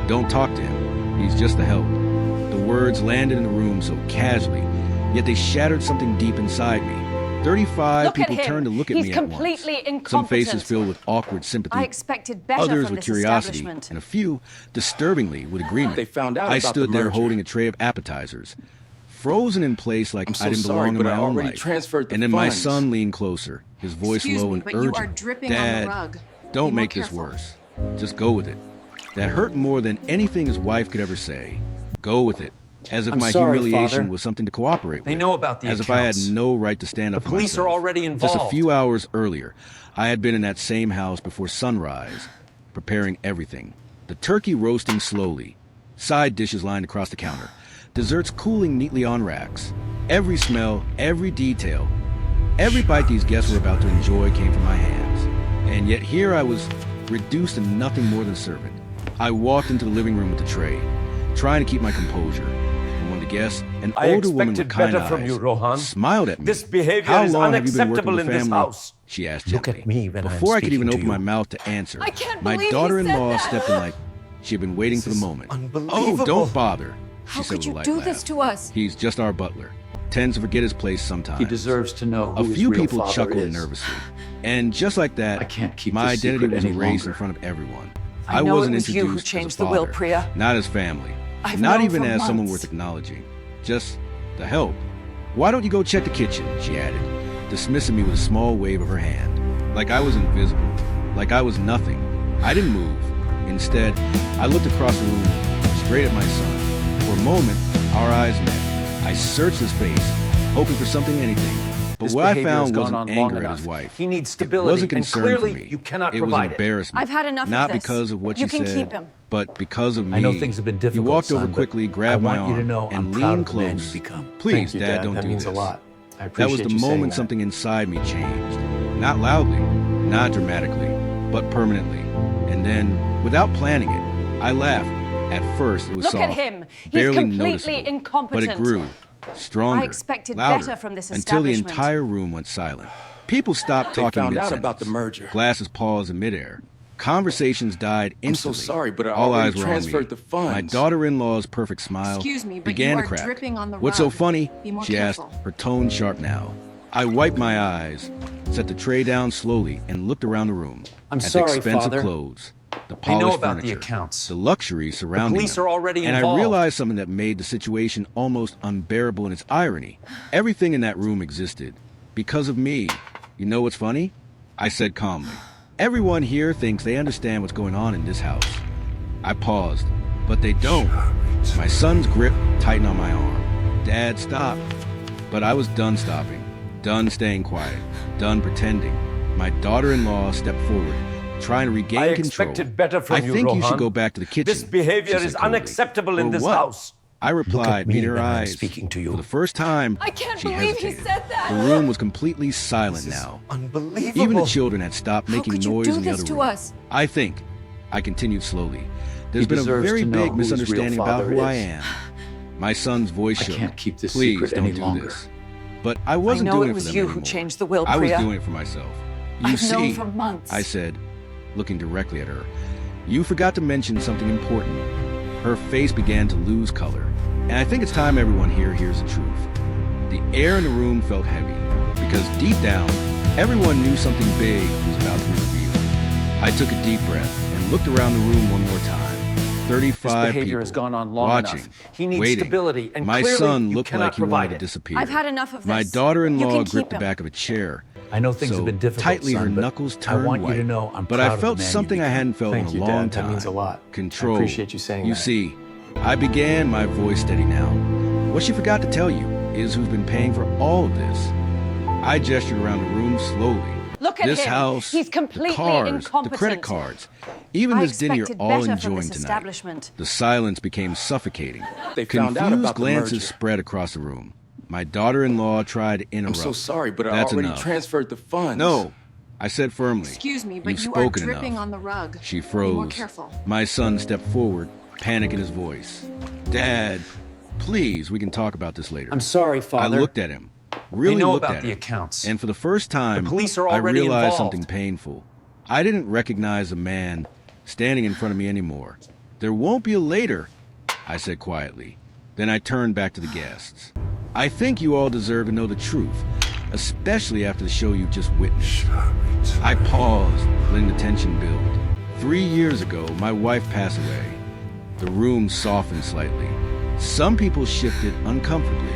Don't talk to him. He's just the help. The words landed in the room so casually, yet they shattered something deep inside me. 35 people turned to look at me at once. Some faces filled with awkward sympathy, I expected better others from with this curiosity, establishment. and a few, disturbingly, with agreement. They found out I about stood the there merger. holding a tray of appetizers, frozen in place like so I didn't sorry, belong in but my I own already life. transferred the And then my funds. son leaned closer, his voice Excuse low me, and but urgent. you are dripping on the Dad, rug. don't Be more make this careful. worse. Just go with it. That hurt more than anything his wife could ever say. Go with it. As if I'm my sorry, humiliation Father. was something to cooperate with. They know about the As if I had accounts. no right to stand up The for police myself. are already Just a involved. few hours earlier, I had been in that same house before sunrise, preparing everything. The turkey roasting slowly, side dishes lined across the counter, desserts cooling neatly on racks. Every smell, every detail, every bite these guests were about to enjoy came from my hands. And yet here I was, reduced to nothing more than a servant. I walked into the living room with the tray, trying to keep my composure. And one of the guests, an I older woman with expected kind better eyes, from you, Rohan. smiled at me. This behavior How is long have you been working unacceptable with in the this family? house. She asked Look gently. at me when I'm Before I could even speaking open to my you. mouth to answer, I can't my believe he daughter-in-law said that. stepped in like she had been waiting for the moment. unbelievable. Oh, don't bother, she How said could with a you light do laugh. this to us? He's just our butler. Tends to forget his place sometimes. He deserves to know A who his few real people father chuckled is. nervously. And just like that, I can't keep my this identity secret was any erased in longer. front of everyone. I know wasn't it was you who introduced as a changed the will, father, Priya. not as family. I've Not known even for as someone months. worth acknowledging. Just the help. Why don't you go check the kitchen, she added, dismissing me with a small wave of her hand. Like I was invisible. Like I was nothing. I didn't move. Instead, I looked across the room, straight at my son. For a moment, our eyes met. I searched his face, hoping for something, anything. But This what I behavior has found gone wasn't on long anger at enough. his wife. He needs It stability, wasn't and concern clearly for me. you cannot it was provide it. embarrassment. I've had enough Not of this. because of what You you can said, keep him. but because of me. I know things have been difficult, He walked over son, but quickly, grabbed I my want you to arm, know I'm and proud leaned of the man close. you've become. Please, Thank you, Dad, don't that do means this. a lot. I That appreciate was the you saying moment that. something inside me changed. Not loudly, not dramatically, but permanently. And then, without planning it, I laughed. At first, it was Look soft, at him. He's barely completely noticeable, incompetent. But it grew, stronger, I expected louder, better from this until the establishment. entire room went silent. People stopped They talking found out mid-sentence. about the merger. Glasses paused in midair. Conversations died I'm so instantly. sorry, but I All already eyes were on me. transferred the funds. My daughter-in-law's perfect smile Excuse me, but began you to are crack. dripping on the What's so rug. funny? Be more She careful. asked, her tone sharp now. I wiped my eyes, set the tray down slowly, and looked around the room. I'm at sorry, the expensive Father. clothes, the They polished know about the furniture, accounts. the luxury surrounding police them. are already and involved. I realized something that made the situation almost unbearable in its irony. Everything in that room existed because of me. You know what's funny? I said calmly. Everyone here thinks they understand what's going on in this house. I paused, but they don't. My son's grip tightened on my arm. Dad, stop. But I was done stopping, done staying quiet, done pretending. My daughter-in-law stepped forward, trying to regain I control. expected better from I you, think you Rohan. should go back to the kitchen. This behavior she said is coldly. unacceptable in "Or this what?" house. I replied, me meeting her when I'm eyes. speaking to you. For the first time, I can't she believe he hesitated. said that. The room was completely silent now. Unbelievable. Even the children had stopped How making could you noise do in the this other to room. us? I think, I continued slowly, there's He been a deserves very to know big who his real misunderstanding about father who I is. am. My son's voice I shook. can't keep this Please secret don't any do longer. this. But I I wasn't know doing it it for was them you anymore. who changed the will, I was Priya. doing it for myself. You I've see, known for months. I said, looking directly at her. You forgot to mention something important. Her face began to lose color. And I think it's time everyone here hears the truth. The air in the room felt heavy, because deep down, everyone knew something big was about to be revealed. I took a deep breath and looked around the room one more time. 35 behavior people has gone on long watching, enough. He needs waiting. stability, and my clearly son you looked cannot like he wanted provide to it. disappear. I've had enough of this. My You daughter-in-law can gripped keep the him. back of a chair. I know things so have been difficult, tightly son, her but knuckles I turned want white. you to know I'm but proud I of felt the man something you I become. hadn't felt Thank in you, a long Dad. That time. means a lot. Control. I appreciate you saying You that. see, I began, my voice steady now. What she forgot to tell you is who's been paying for all of this. I gestured around the room slowly. Look at This him. house, He's completely the cars, incompetent. the credit cards, even I this dinner you're expected all better from enjoying this tonight. establishment. The silence became suffocating. They found out Confused about the glances merger. spread across the room. My daughter-in-law tried to I'm interrupt. so sorry, but I That's already enough. transferred the funds. No, I said firmly. Excuse me, but You've you are spoken dripping enough. on the rug. She Be froze. more careful. My son stepped forward, panic in his voice. Dad, please, we can talk about this later. I'm sorry, I Father. looked at him. Really They know looked about at the him. accounts. And for the first time, The police are I already realized involved. something painful. I didn't recognize a man standing in front of me anymore. There won't be a later, I said quietly. Then I turned back to the guests. I think you all deserve to know the truth, especially after the show you just witnessed. I paused, letting the tension build. 3 years ago, my wife passed away. The room softened slightly. Some people shifted uncomfortably.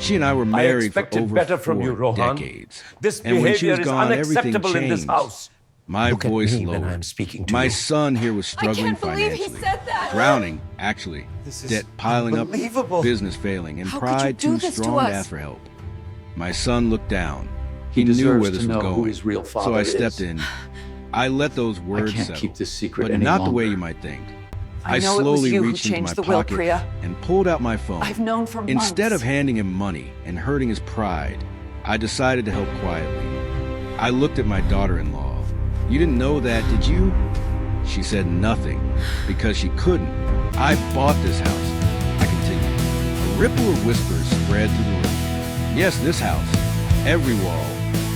She and I were married for over better from 4 you, Rohan. decades. This And when she behavior was is gone, everything unacceptable in this changed. house. My Look at voice me when lowered. I'm speaking to My you. son here was struggling can't believe he financially. said that. Drowning, actually. This is Debt piling up, unbelievable. business failing, and How could you pride do too this to strong to us? ask for help. My son looked down. He He knew deserves where to this was know going. who his real so father I stepped is. in. I let those words can't settle, keep this secret but any not the way longer. you might think. I know it was slowly you who reached into changed my the will, pocket Priya. and pulled out my phone. I've known for months. Instead of handing him money and hurting his pride, I decided to help quietly. I looked at my daughter-in-law. You didn't know that, did you? She said nothing, because she couldn't. I bought this house, I continued. A ripple of whispers spread through the room. Yes, this house. Every wall,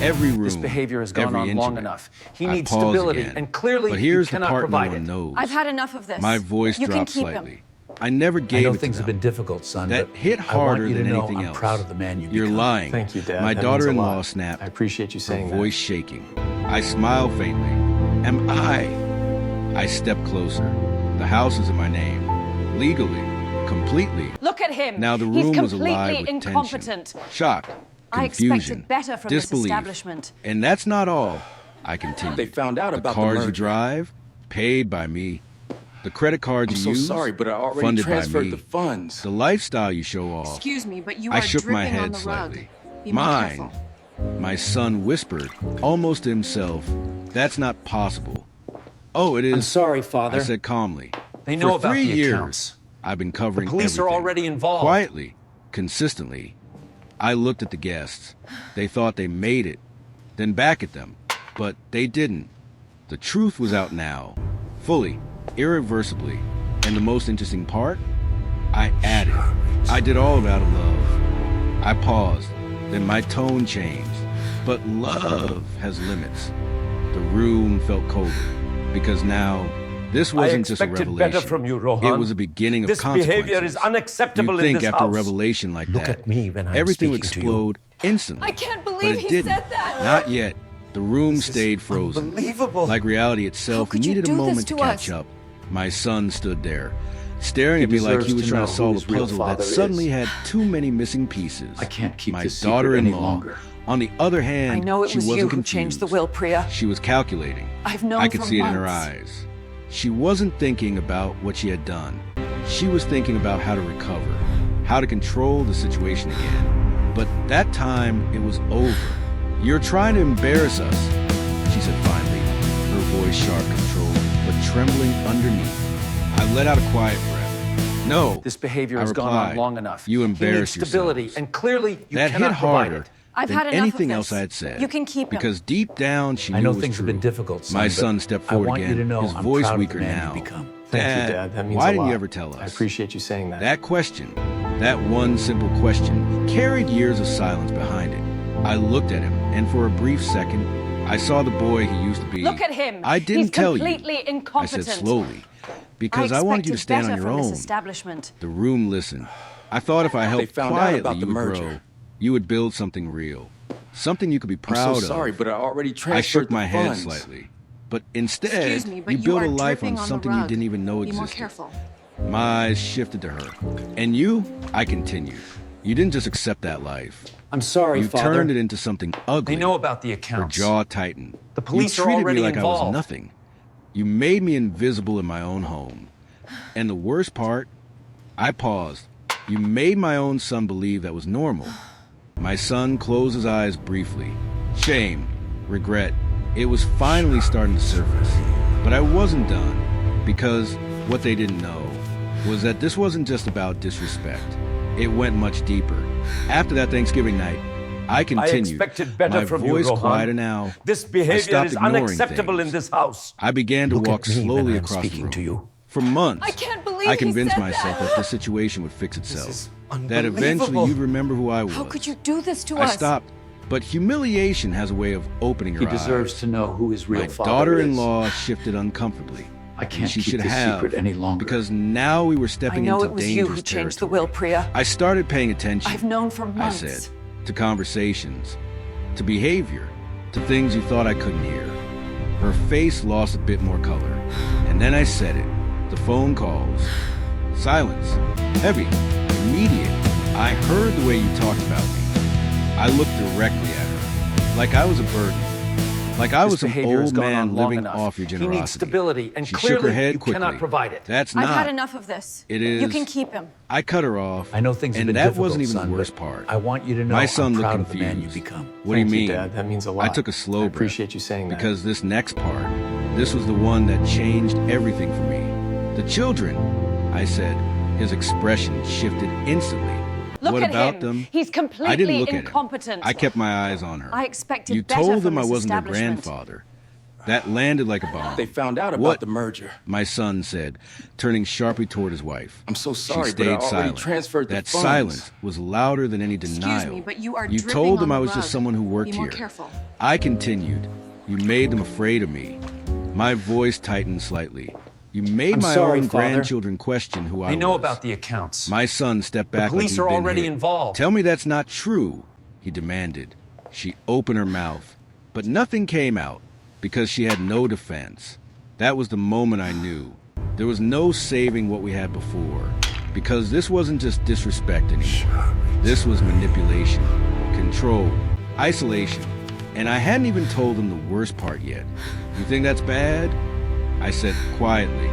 every room, This behavior has gone every on inch long of it. enough. He I needs paused stability, again. and clearly But here's you the cannot part no provide one it. knows. I've had enough of this. My voice you can dropped keep slightly. him. I never I gave know it to things have them. been difficult, son, That but hit I want harder you to than know anything I'm else. proud of the man you've You're become. lying. Thank you, Dad. My That means a daughter-in-law lot. snapped, I appreciate you saying her that. voice shaking. I smiled faintly. Am I stepped closer. The house is in my name. Legally. Completely. Look at him. Now the He's room was completely alive with incompetent. tension, shock, I confusion, expected better from this disbelief. establishment. And that's not all, I continued. They found out the about the cars you merger. drive, paid by me. The credit cards I'm you so use, sorry, but I already funded by transferred me. the funds. The lifestyle you show off. Excuse me, but you I are shook my dripping on head the slightly. rug. Be more Mine. careful. My son whispered, almost to himself, that's not possible. Oh, it is. I'm sorry, Father. I said calmly. They know For about 3 the years, accounts. I've been covering The police are everything. already involved. Quietly, consistently. I looked at the guests. They thought they made it. Then back at them. But they didn't. The truth was out now. Fully. Irreversibly. And the most interesting part? I added. I did all of it out of love. I paused. Then my tone changed. But love has limits. The room felt colder. Because now, this wasn't just a expected revelation. better from you, Rohan. It was a beginning of This consequences. behavior is unacceptable You'd think in this after house. a revelation like Look that, at me when I'm everything would speaking to you. explode instantly. I can't but believe it he didn't. said that. Not yet. The room stayed frozen. Unbelievable. Like reality itself How could you needed a do this moment to to catch us? up. My son stood there, staring He at me like he deserves was to trying know to who solve a his real puzzle that father suddenly is. had too many missing pieces. I can't keep My this secret any daughter-in-law, longer. on the other hand, I know it she was wasn't you who confused. changed the will, Priya. She was calculating. I've known I could for see it in her months. eyes. She wasn't thinking about what she had done. She was thinking about how to recover, how to control the situation again. But that time, it was over. You're trying to embarrass us, she said finally, her voice sharp, controlled, but trembling underneath. I let out a quiet breath. No, This behavior I has gone on replied, long enough. You He embarrassed needs stability, yourselves. and clearly you That cannot hit provide harder it. I've than had enough anything of else this. I had said. You can keep him. Because deep down, she I knew know it was things true. have been difficult, son, My but son stepped I forward want you again, to know his I'm voice proud of weaker the man now. you've become. Thank you, Dad. That means why a didn't lot. you ever tell us? I appreciate you saying that. That question, that one simple question, carried years of silence behind it. I looked at him, and for a brief second, I saw the boy he used to be. Look at him. I didn't He's tell completely you. incompetent. I said slowly, because I wanted you to expected stand better on your from own. This establishment. The room listened. I thought if I helped found out quietly, about you the would merger. grow. You would build something real, something you could be I'm proud so sorry, of. but I already transferred I shook the my head funds. slightly. But instead, Excuse me, but you you built are a life dripping on on the something you rug. didn't even know Be more existed. careful. My eyes shifted to her. And you? I continued. You didn't just accept that life. I'm sorry, You Father. turned it into something ugly. They know about the Her accounts. jaw tightened. The police you are treated already me like I was involved. nothing. You made me invisible in my own home. And the worst part, I paused. You made my own son believe that was normal. My son closed his eyes briefly. Shame, regret. It was finally starting to surface. But I wasn't done, because what they didn't know was that this wasn't just about disrespect. It went much deeper. After that Thanksgiving night, I continued. expected better my from you, voice Rohan. quieter now. This I behavior stopped is ignoring unacceptable things. in this house. I began to Look walk at me when slowly I'm across the speaking room. to you. For months, I can't believe I he convinced said myself that. that the situation would fix itself. is That eventually unbelievable. you'd remember who I was. How could you do this to I us? stopped. But humiliation has a way of opening your He eyes. deserves to know who his real My father daughter-in-law shifted uncomfortably. I can't she keep should this have, secret any longer. because now we were I stepping know into it was dangerous you who changed the territory. will, Priya. I started paying attention. I've known for I months. said, to conversations, to behavior, to things you thought I couldn't hear. Her face lost a bit more color, and then I said it. The phone calls. Silence. Heavy. Immediate. I heard the way you talked about me. I looked directly at her, like I was a burden. Like I was an behavior has old gone man on long living enough. off your He generosity. needs stability, and she shook her clearly head you quickly. cannot provide it. That's I've not. had enough of this. It is. You can keep him. I cut her off. I know things have and been that difficult, wasn't even son, the worst but part. I want you to know My son I'm looked proud of the confused. man you become. What do you Thank mean? Dad. That means a lot. I took a slow I breath. appreciate you saying that. Because this next part, this was the one that changed everything for me. The children, I said. His expression shifted instantly. Look What at about him. them? He's completely I didn't look incompetent. at him. I kept my eyes on her. I expected You better told from them I this wasn't their establishment. grandfather. That landed like a bomb. They found out about What? the merger. My son said, turning sharply toward his wife. I'm so sorry, She but I stayed already silent. transferred the That funds. silence was louder than any denial. Excuse me, but you are You dripping told them on I the was just rug. someone who worked Be more here. careful. I continued. You made them afraid of me. My voice tightened slightly. You made I'm my sorry, own Father. grandchildren question who I They know was. about the accounts. My son stepped back. police like are he'd been already hit. involved. Tell me that's not true, he demanded. She opened her mouth, but nothing came out because she had no defense. That was the moment I knew. There was no saving what we had before, because this wasn't just disrespect anymore. This was manipulation, control, isolation, and I hadn't even told them the worst part yet. You think that's bad? I said quietly.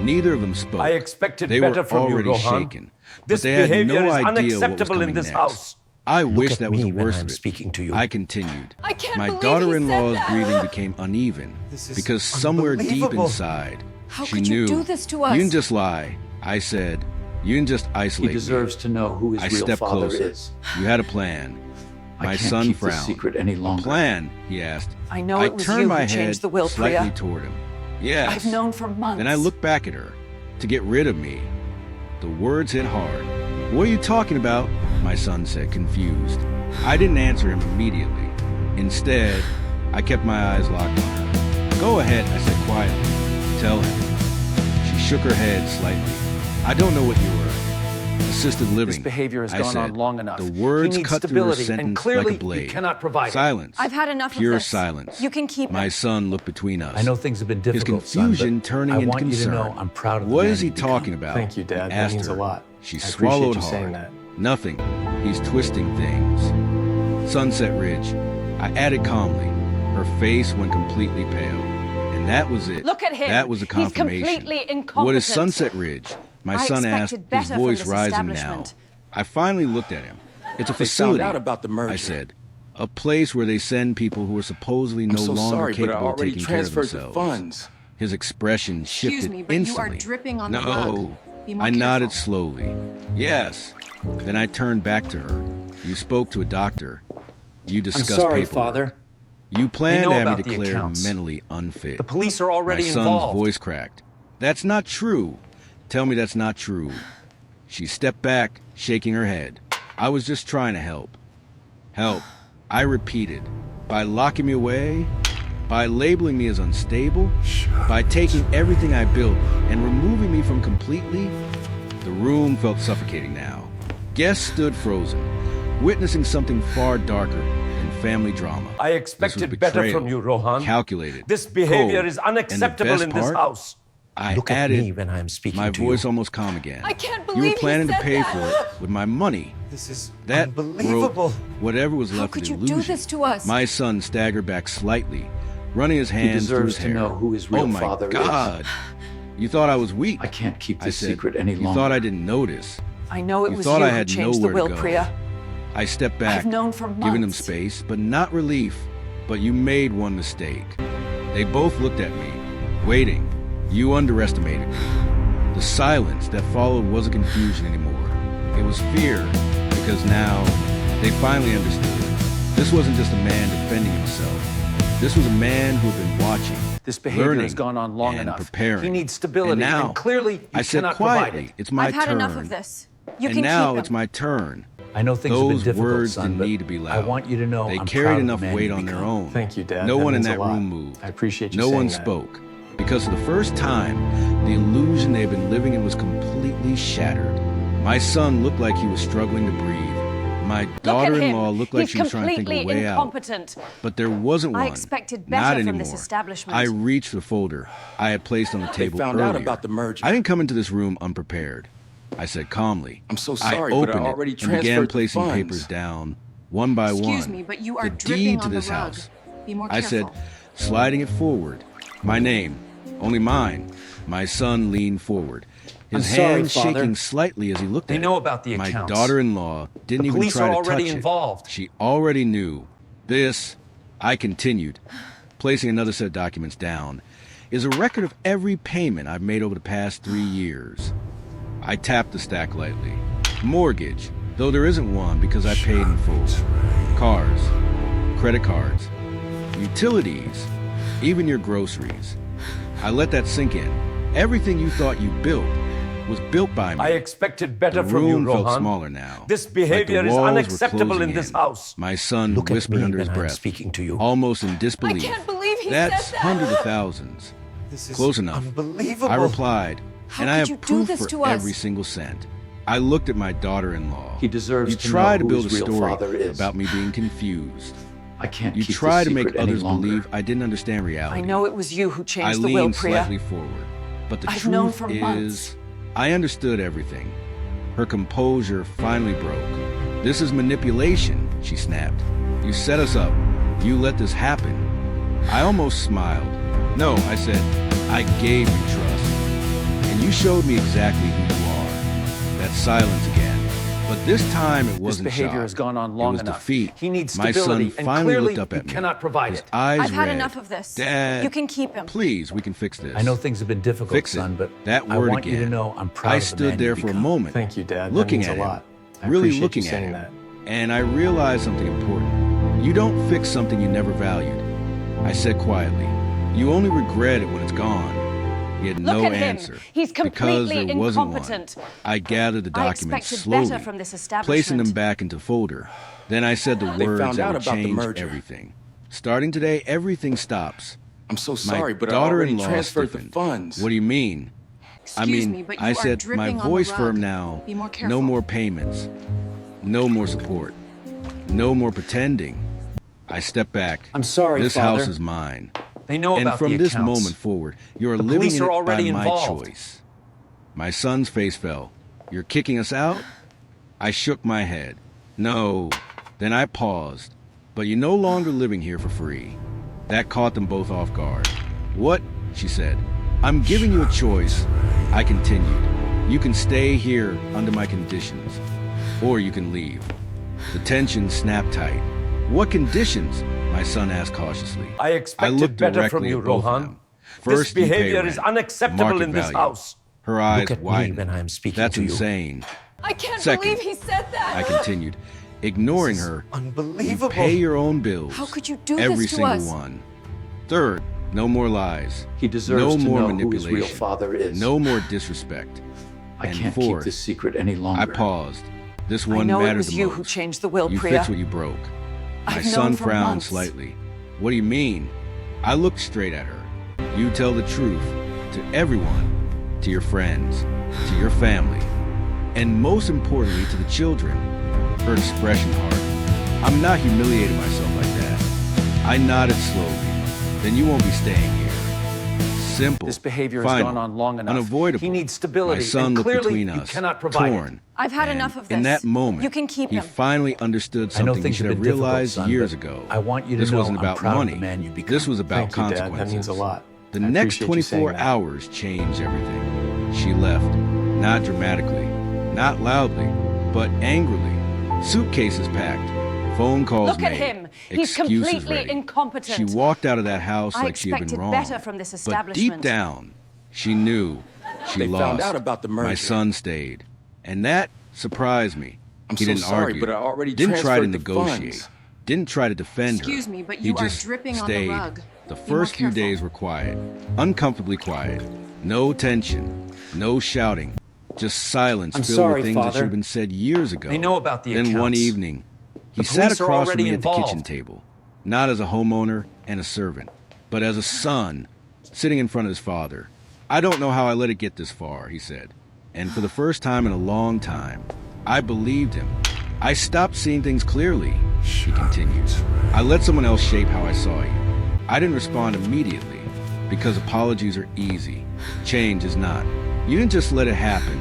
Neither of them spoke. I expected they better were from you, already Rohan. shaken. This but they had behavior no is idea what was unacceptable in coming this next. house. I wish at that was me the when worst I'm of it. speaking to you. I continued. I can't My believe he daughter-in-law's said that. breathing became uneven This is because somewhere deep unbelievable. inside, How she could you knew. do this to us? You can just lie. I said, you can just He isolate deserves me. to know who his I real stepped father closer. is. You had a plan. I My can't son keep this frowned. secret any longer. Plan? He asked. I know I it was turned you my who changed head the will, slightly Priya. toward him. Yes. I've known for months. Then I looked back at her to get rid of me. The words hit hard. What are you talking about? My son said, confused. I didn't answer him immediately. Instead, I kept my eyes locked on her. Go ahead, I said quietly. Tell him. She shook her head slightly. I don't know what you were. Assisted living. This behavior has I gone said. on long enough. The words He needs cut through her stability, and sentence clearly like a you blade. cannot provide it. Silence. I've had enough Pure of this. silence. You can keep My him. son looked between us. I know things have been His difficult, confusion son, but turning I into want concern. you to know I'm proud of the What man is he you've become. talking about? Thank you, Dad. I That asked means her. a lot. She I appreciate swallowed you hard. saying that. Nothing. He's twisting things. Sunset Ridge. I added calmly. Her face went completely pale. And that was it. Look at him. That was a He's confirmation. completely incompetent. What is Sunset Ridge? My I son asked, expected his better from voice this rising now. establishment. I finally looked at him. It's a They facility. found out about the merger. I said. A place where they send people who are supposedly no I'm so longer sorry, but I capable of already taking care of transferred the themselves. funds. His expression Excuse shifted me, but you are instantly. dripping on the no. rug. Be more I nodded careful. slowly. Yes. Then I turned back to her. You spoke to a doctor. You I'm discussed sorry, paperwork. Father. You planned know to have me about the declared accounts. mentally unfit. The police are already My son's involved. voice cracked. That's not true. Tell me that's not true. She stepped back, shaking her head. I was just trying to help. Help. I repeated. By locking me away? By labeling me as unstable? By taking everything I built and removing me from completely? The room felt suffocating now. Guests stood frozen, witnessing something far darker than family drama. I This expected was better betrayal, from you, Rohan. calculated, This behavior cold, is and the unacceptable best in this part, house. I Look at added, me when I'm speaking my to voice you. almost calm again. I can't You believe were planning he to said pay that. for it with my money. This is That unbelievable. broke whatever was How left could of you illusion. do this to us? My son staggered back slightly, running his He hands through deserves his to hair. know who his real oh my father is. God! You thought I was weak. I can't keep I this said, secret any you longer. thought I didn't notice. I know it You was thought you I who had changed the nowhere to will, go. Priya. I stepped back, I've known for months. giving them space, but not relief. But you made one mistake. They both looked at me, waiting. You underestimated me. The silence that followed wasn't confusion anymore. It was fear, because now they finally understood. This wasn't just a man defending himself. This was a man who had been watching, This behavior learning, has gone on long and enough. preparing. He needs stability, and now, and clearly you I said cannot provide quietly, it. it's my I've had turn. enough of this. You and can now keep him. it's my turn. I know things have been Those difficult, words son, didn't but need to be loud. I want you to know They I'm carried proud of enough the man weight you on their become. own. Thank you, Dad. No That one in means a that lot. room moved. I appreciate you No saying one that. spoke. because for the first time, the illusion they had been living in was completely shattered. My son looked like he was struggling to breathe. My daughter-in-law looked like she was trying to think of a way out. But there wasn't one. I expected Not better anymore. from this establishment. I reached for the folder I had placed on the table They found earlier. out about the merger. I didn't come into this room unprepared. I said calmly. I'm so sorry, I but I opened already it and began transferred the placing funds. papers down, one by one. Excuse me, but you are the dripping deed to on the this rug. house. Be more I careful. said, sliding it forward. My name, only mine. My son leaned forward, his I'm sorry, hand Father. shaking slightly as he looked They at it. know about the My accounts. daughter-in-law didn't The even police try are to already touch involved. it. She already knew. This, I continued, placing another set of documents down, is a record of every payment I've made over the past 3 years. I tapped the stack lightly. Mortgage, though there isn't one because I paid in full. Cars, credit cards, utilities, even your groceries. I let that sink in. Everything you thought you built was built by me. I expected better The from you, room felt Rohan. smaller now. This like the behavior is walls were unacceptable closing in this house. My son Look at whispered me under his when I'm breath, speaking to you. almost in disbelief. I can't believe he That's said that. hundreds of thousands. This is Close enough. unbelievable. I replied, How and I could have you do proof this for to us? every single cent. I looked at my daughter-in-law. He deserves You to try know to who build his a real story father is. about me being confused. I can't You keep try this to make secret any others longer. believe I didn't understand reality. I know it was you who I changed the will, leaned Priya. slightly forward, but the I've known truth for is, months. I understood everything. Her composure finally broke. This is manipulation, she snapped. You set us up. You let this happen. I almost smiled. No, I said, I gave you trust. And you showed me exactly who you are. That silence again. But this time it This wasn't behavior shock. has gone on long It was enough. defeat. He needs My stability, son and finally clearly looked up at you me. cannot provide His it. eyes I've had red. enough of this. Dad, You can keep him. please, we can fix this. I know things have been difficult, Fix it. son, but That I word want you to again. know I'm proud I of the stood man there you've for a become. moment, Thank you, Dad. looking that means at a him, lot. I really appreciate looking you at saying him. that. And I realized something important. You don't fix something you never valued. I said quietly. You only regret it when it's gone. He had no Look at him. answer. He's because completely there wasn't incompetent. one. I gathered the I documents expected slowly, better from this establishment. placing them back into folder. Then I said the They words found that out would about the change merger. everything. Starting today, everything stops. I'm so sorry, My but I already daughter-in-law transferred the stiffened. funds. What do you mean? I Excuse mean, me, but you I are said, my dripping on the voice rug. firm now. Be more No careful. more payments. No more support. No more pretending. I step back. I'm sorry, This Father. house is mine. They know And about from the this accounts. moment forward, you're The living police in are it by already my involved. choice. My son's face fell. You're kicking us out? I shook my head. No. Then I paused. But you're no longer living here for free. That caught them both off guard. What? She said. I'm giving you a choice. I continued. You can stay here under my conditions, or you can leave. The tension snapped tight. What conditions? My son asked cautiously. I expected looked better directly from you, at both of Rohan. them. This First, you pay behavior is rent, unacceptable market in this value. house. Her eyes Look at me widened. when I'm speaking That's to you. insane. I can't Second, believe he said that. I continued, ignoring her. You Unbelievable. pay your own bills. How could you do every this to single us? one. Third, no more lies. He deserves no to more know who his manipulation. real father is. No more disrespect. I and can't fourth, keep this secret any longer. I paused. This I one know mattered it was the you most. who changed the will, You Priya. fixed what you broke. My I've son known for frowned months. slightly. What do you mean? I looked straight at her. You tell the truth to everyone, to your friends, to your family, and most importantly to the children. Her expression hardened. I'm not humiliating myself like that. I nodded slowly. Then you won't be staying here. Simple. This behavior has final, gone on long enough. Unavoidable. He needs stability, My son and looked clearly between you us, cannot provide it. torn. I've had And enough of in this. that moment, You can keep he him. finally understood I know something he things should have have been difficult, realized son, years but ago. I want you to this know wasn't I'm about proud of money. the man you become. This was about Thank you, Dad. That consequences. means a lot. The I next appreciate you saying 24 that. hours changed everything. She left, not dramatically, not loudly, but angrily. Suitcases packed, phone calls Look made, at him. He's excuses completely ready. incompetent. She walked out of that house I like she had been expected wrong. better from this But establishment. deep down, she knew she They lost. found out about the My merger. son stayed, and that surprised me. I'm he so didn't sorry, argue, but I already didn't try to transferred the negotiate, funds. didn't try to defend Excuse her. me, but He you are just dripping on the stayed. rug. The Be more first few careful. days were quiet, uncomfortably quiet. No tension, no shouting, just silence I'm filled sorry, with things that Father. should have been said years ago. They know about the Then one accounts. evening, he The sat police are across from already me at the kitchen involved. table, not as a homeowner and a servant, but as a son sitting in front of his father. "I don't know how I let it get this far," he said. And for the first time in a long time, I believed him. "I stopped seeing things clearly," he continued. "I let someone else shape how I saw you. I didn't respond immediately, because apologies are easy. Change is not. You didn't just let it happen,"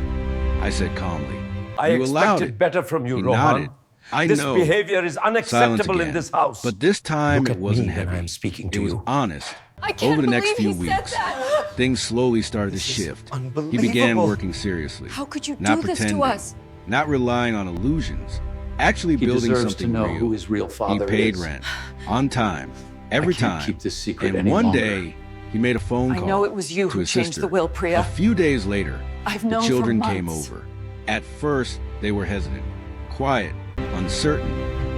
I said calmly. I "You allowed expected it." better from you, He Rohan. nodded. "I This know." behavior is Silence unacceptable again. in this house. But this time Look it at wasn't me when heavy. I'm speaking It to was you. honest. I can't Over the next believe few he said weeks, that. things slowly started to shift. He began unbelievable. working seriously. How could you not do this to pretending, us? Not relying on illusions. Actually He building deserves to something know real. who his real father He paid is. rent on time, every I can't time. keep this secret and any one longer. day, he made a phone call. I know it was you to who his changed sister. the will, Priya. A few days later, I've the known for children came months. over. At first, they were hesitant, quiet, uncertain,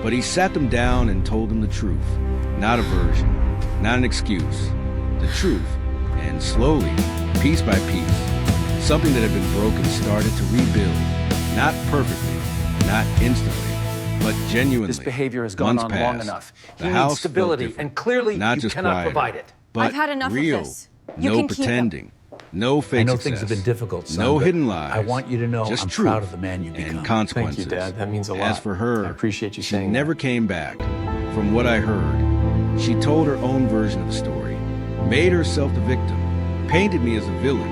but he sat them down and told them the truth. Not a version, not an excuse, the truth. And slowly, piece by piece, something that had been broken started to rebuild. Not perfectly, not instantly, but genuinely. This behavior has gone Months on long passed. enough. The He house needs felt stability, different. and clearly Not you just cannot quieter, provide it. but I've had enough of real. this. You No can keep him. pretending. No fake I know success. things have been difficult, son, No but hidden lies. I want you to know just I'm truth proud of the man you become. and consequences. Thank you, Dad. That means a lot. As for her, I appreciate you she saying never that. came back. From what I heard, she told her own version of the story, made herself the victim, painted me as a villain,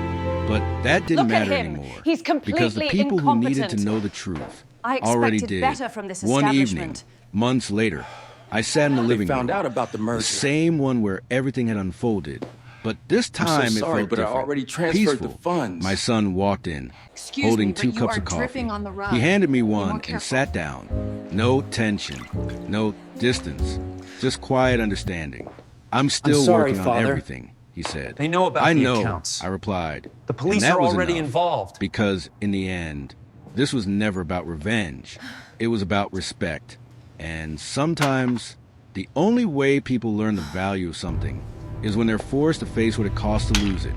but that didn't Look at matter him. anymore. He's because the completely people who needed to incompetent. know the truth I already expected did. better from this One evening, establishment. months later, I sat in the They living found room. out about the The merger. same one where everything had unfolded. But this I'm so time it sorry, felt but I different. already transferred the Peaceful. funds. My son walked in, Excuse holding me, but 2 you cups are of coffee. dripping on the rug. He handed me Be one more and careful. sat down. No tension, no distance, just quiet understanding. "I'm still sorry, working on Father. everything," he said. They know about I the know, accounts. I replied. The police And that are was already enough, involved. Because in the end, this was never about revenge. It was about respect. And sometimes, the only way people learn the value of something is when they're forced to face what it costs to lose it.